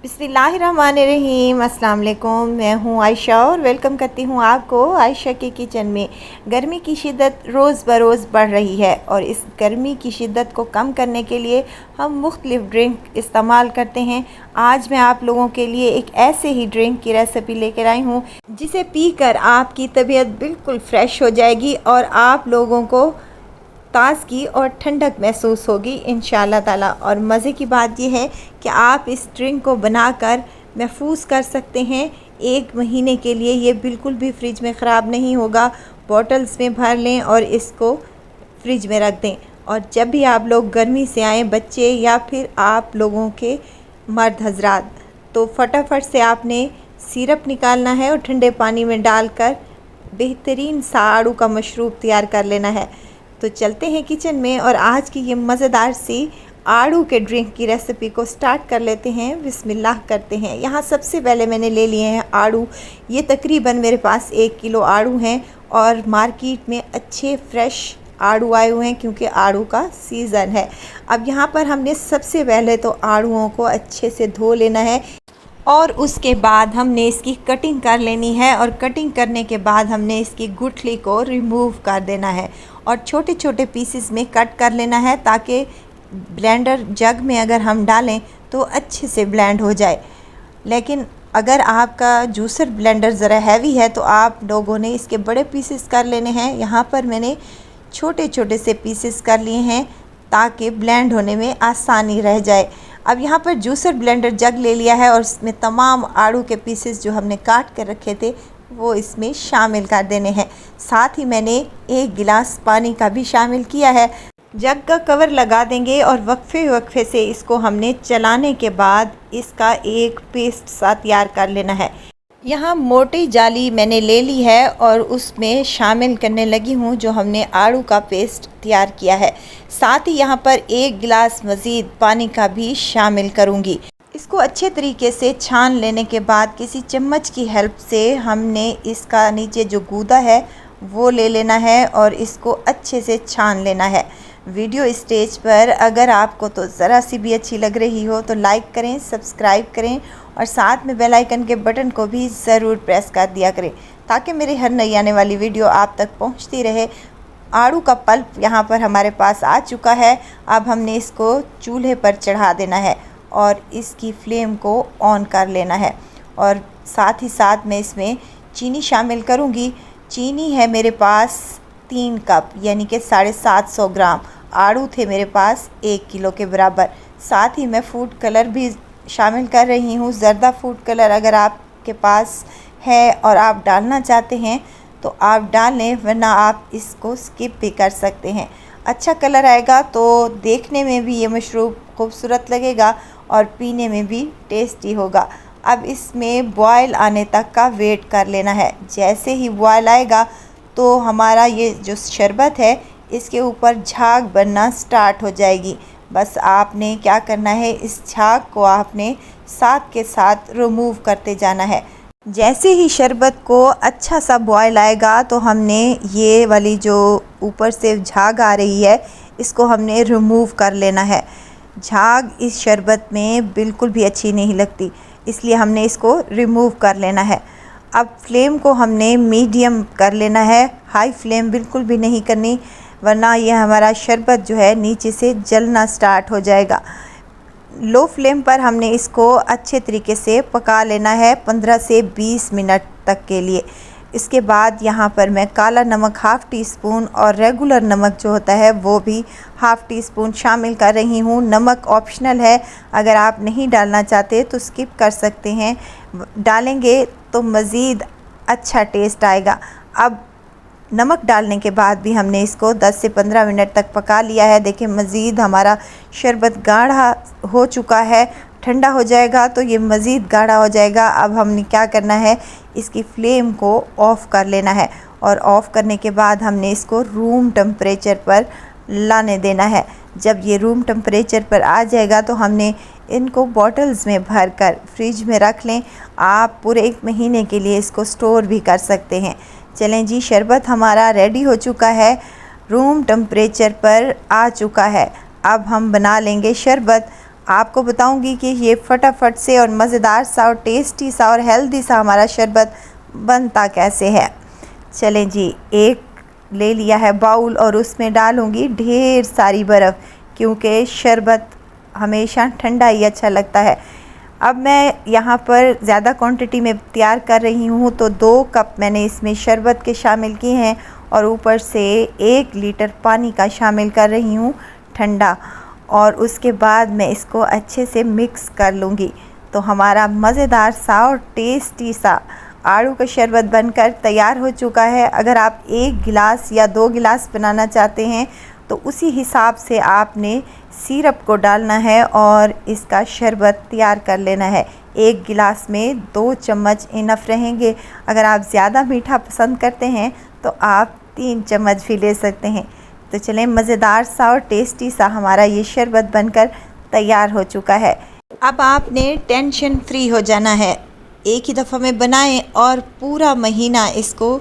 बिस्मिल्लाहिर्रहमानिर्रहीम। अस्सलाम वालेकुम। मैं हूँ आयशा और वेलकम करती हूँ आपको आयशा के किचन में। गर्मी की शिद्दत रोज़ बरोज़ बढ़ रही है और इस गर्मी की शिद्दत को कम करने के लिए हम मुख्तलिफ़ ड्रिंक इस्तेमाल करते हैं। आज मैं आप लोगों के लिए एक ऐसे ही ड्रिंक की रेसिपी लेकर आई हूँ जिसे पीकर आपकी तबीयत बिल्कुल फ़्रेश हो जाएगी और आप लोगों को ताज़गी और ठंडक महसूस होगी इंशाअल्लाह ताला। और मज़े की बात यह है कि आप इस ड्रिंक को बनाकर महफूज कर सकते हैं 1 महीने के लिए। ये बिल्कुल भी फ्रिज में ख़राब नहीं होगा। बॉटल्स में भर लें और इसको फ्रिज में रख दें। और जब भी आप लोग गर्मी से आएँ, बच्चे या फिर आप लोगों के मर्द हजरात, तो फटाफट से आपने सिरप निकालना है और ठंडे पानी में डालकर बेहतरीन सा आड़ू का मशरूब तैयार कर लेना है। तो चलते हैं किचन में और आज की ये मज़ेदार सी आड़ू के ड्रिंक की रेसिपी को स्टार्ट कर लेते हैं। बिस्मिल्लाह करते हैं। यहाँ सबसे पहले मैंने ले लिए हैं आड़ू। ये तकरीबन मेरे पास 1 किलो आड़ू हैं और मार्केट में अच्छे फ्रेश आड़ू आए हुए हैं क्योंकि आड़ू का सीज़न है। अब यहाँ पर हमने सबसे पहले तो आड़ूओं को अच्छे से धो लेना है और उसके बाद हमने इसकी कटिंग कर लेनी है। और कटिंग करने के बाद हमने इसकी गुठली को रिमूव कर देना है और छोटे छोटे पीसेस में कट कर लेना है ताकि ब्लेंडर जग में अगर हम डालें तो अच्छे से ब्लेंड हो जाए। लेकिन अगर आपका जूसर ब्लेंडर ज़रा हैवी है तो आप लोगों ने इसके बड़े पीसेस कर लेने हैं। यहाँ पर मैंने छोटे छोटे से पीसेस कर लिए हैं ताकि ब्लेंड होने में आसानी रह जाए। अब यहाँ पर जूसर ब्लेंडर जग ले लिया है और इसमें तमाम आड़ू के पीसेस जो हमने काट कर रखे थे वो इसमें शामिल कर देने हैं। साथ ही मैंने 1 गिलास पानी का भी शामिल किया है। जग का कवर लगा देंगे और वक्फे से इसको हमने चलाने के बाद इसका एक पेस्ट सा तैयार कर लेना है। यहाँ मोटी जाली मैंने ले ली है और उसमें शामिल करने लगी हूँ जो हमने आड़ू का पेस्ट तैयार किया है। साथ ही यहाँ पर 1 गिलास मज़ीद पानी का भी शामिल करूँगी। इसको अच्छे तरीके से छान लेने के बाद किसी चम्मच की हेल्प से हमने इसका नीचे जो गूदा है वो ले लेना है और इसको अच्छे से छान लेना है। वीडियो स्टेज पर अगर आपको तो ज़रा सी भी अच्छी लग रही हो तो लाइक करें, सब्सक्राइब करें और साथ में बेल आइकन के बटन को भी ज़रूर प्रेस कर दिया करें ताकि मेरी हर नई आने वाली वीडियो आप तक पहुंचती रहे। आड़ू का पल्प यहाँ पर हमारे पास आ चुका है। अब हमने इसको चूल्हे पर चढ़ा देना है और इसकी फ्लेम को ऑन कर लेना है। और साथ ही साथ मैं इसमें चीनी शामिल करूँगी। चीनी है मेरे पास 3 कप यानी कि 750 ग्राम। आड़ू थे मेरे पास 1 किलो के बराबर। साथ ही मैं फूड कलर भी शामिल कर रही हूँ। ज़र्दा फूड कलर अगर आपके पास है और आप डालना चाहते हैं तो आप डाल लें, वरना आप इसको स्किप भी कर सकते हैं। अच्छा कलर आएगा तो देखने में भी ये मशरूब खूबसूरत लगेगा और पीने में भी टेस्टी होगा। अब इसमें बॉयल आने तक का वेट कर लेना है। जैसे ही बॉयल आएगा तो हमारा ये जो शरबत है इसके ऊपर झाग बनना स्टार्ट हो जाएगी। बस आपने क्या करना है, इस झाग को आपने साथ के साथ रिमूव करते जाना है। जैसे ही शरबत को अच्छा सा बॉयल आएगा तो हमने ये वाली जो ऊपर से झाग आ रही है इसको हमने रिमूव कर लेना है। झाग इस शरबत में बिल्कुल भी अच्छी नहीं लगती, इसलिए हमने इसको रिमूव कर लेना है। अब फ्लेम को हमने मीडियम कर लेना है, हाई फ्लेम बिल्कुल भी नहीं करनी, वरना यह हमारा शरबत जो है नीचे से जलना स्टार्ट हो जाएगा। लो फ्लेम पर हमने इसको अच्छे तरीके से पका लेना है 15 से 20 मिनट तक के लिए। इसके बाद यहाँ पर मैं काला नमक ½ टीस्पून और रेगुलर नमक जो होता है वो भी ½ टीस्पून शामिल कर रही हूँ। नमक ऑप्शनल है, अगर आप नहीं डालना चाहते तो स्किप कर सकते हैं, डालेंगे तो मज़ीद अच्छा टेस्ट आएगा। अब नमक डालने के बाद भी हमने इसको 10 से 15 मिनट तक पका लिया है। देखिए मज़ीद हमारा शरबत गाढ़ा हो चुका है। ठंडा हो जाएगा तो ये मज़ीद गाढ़ा हो जाएगा। अब हमने क्या करना है, इसकी फ्लेम को ऑफ़ कर लेना है और ऑफ़ करने के बाद हमने इसको रूम टेम्परेचर पर लाने देना है। जब ये रूम टेम्परेचर पर आ जाएगा तो हमने इनको बॉटल्स में भर कर फ्रिज में रख लें। आप पूरे 1 महीने के लिए इसको स्टोर भी कर सकते हैं। चलें जी, शरबत हमारा रेडी हो चुका है, रूम टेम्परेचर पर आ चुका है। अब हम बना लेंगे शरबत। आपको बताऊंगी कि ये फटाफट से और मज़ेदार सा और टेस्टी सा और हेल्दी सा हमारा शरबत बनता कैसे है। चलें जी, एक ले लिया है बाउल और उसमें डालूंगी ढेर सारी बर्फ़, क्योंकि शरबत हमेशा ठंडा ही अच्छा लगता है। अब मैं यहाँ पर ज़्यादा क्वांटिटी में तैयार कर रही हूँ, तो 2 कप मैंने इसमें शरबत के शामिल किए हैं और ऊपर से 1 लीटर पानी का शामिल कर रही हूँ ठंडा, और उसके बाद मैं इसको अच्छे से मिक्स कर लूँगी। तो हमारा मज़ेदार सा और टेस्टी सा आड़ू का शरबत बनकर तैयार हो चुका है। अगर आप 1 गिलास या 2 गिलास बनाना चाहते हैं तो उसी हिसाब से आपने सिरप को डालना है और इसका शरबत तैयार कर लेना है। 1 गिलास में 2 चम्मच इनफ रहेंगे। अगर आप ज़्यादा मीठा पसंद करते हैं तो आप 3 चम्मच भी ले सकते हैं। तो चलें, मज़ेदार सा और टेस्टी सा हमारा ये शरबत बनकर तैयार हो चुका है। अब आपने टेंशन फ्री हो जाना है। एक ही दफ़ा में बनाएं और पूरा महीना इसको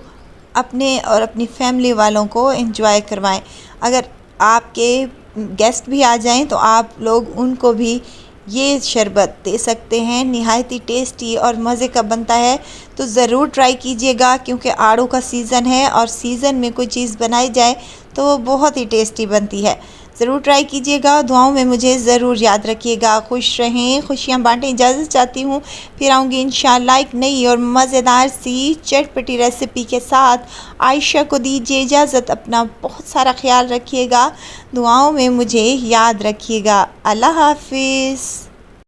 अपने और अपनी फैमिली वालों को एंजॉय करवाएं। अगर आपके गेस्ट भी आ जाएं तो आप लोग उनको भी ये शरबत दे सकते हैं। निहायत ही टेस्टी और मज़े का बनता है, तो ज़रूर ट्राई कीजिएगा, क्योंकि आड़ू का सीज़न है और सीज़न में कोई चीज़ बनाई जाए तो वो बहुत ही टेस्टी बनती है। ज़रूर ट्राई कीजिएगा। दुआओं में मुझे ज़रूर याद रखिएगा। खुश रहें, खुशियाँ बांटें। इजाज़त चाहती हूँ, फिर आऊँगी इंशाअल्लाह एक नई और मज़ेदार सी चटपटी रेसिपी के साथ। आयशा को दीजिए इजाज़त। अपना बहुत सारा ख्याल रखिएगा। दुआओं में मुझे याद रखिएगा। अल्लाह हाफिज़।